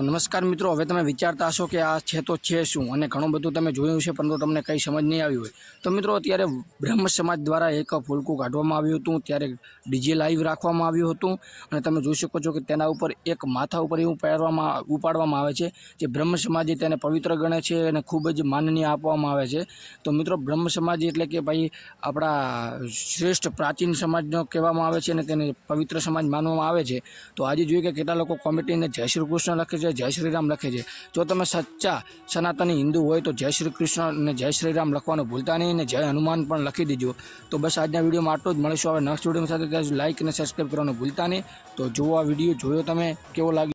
तो नमस्कार मित्रों, हवे तमे विचारता हशो कि आ छे तो छे शुं अने घणुं बधुं तमे जोयुं छे परंतु तमने कंई समज नहीं आवी होय। तो मित्रों अत्यारे ब्रह्म समाज द्वारा एक फूलकું काढवामां आव्युं हतुं, त्यारे डीजे लाइव राखवामां आव्युं हतुं अने तमे जोई शको छो कि तेना उपर एक माथा उपर एवुं उपाडवामां आवे छे जे ब्रह्म समाजे तेने पवित्र गणे छे अने खूब ज माननीय आपवामां आवे छे। तो मित्रों ब्रह्म समाज एटले कि भाई आपणा श्रेष्ठ प्राचीन समाजनो कहेवामां आवे छे अने तेने पवित्र समाज मानवामां आवे छे। तो आज जोईए कि केटला लोको कॉमेंटने जय श्री कृष्ण लखे छे, जय श्री राम लखे छे। जो तमे सच्चा सनातनी हिंदू होय तो जय श्री कृष्ण अने जय श्री राम लखवानुं भूलता नहीं ने जय हनुमान पण लखी दीजो। तो बस आजना विडियोमां आटલું જ। મળીશું હવે નેક્સ્ટ વિડિયોમાં સાથે ત્યાં સુધી लाइक અને સબસ્क्राइब કરવાનું ભૂલતા નહીં। तो जो आ विडियो जोयो तमे केवो लाग्यो।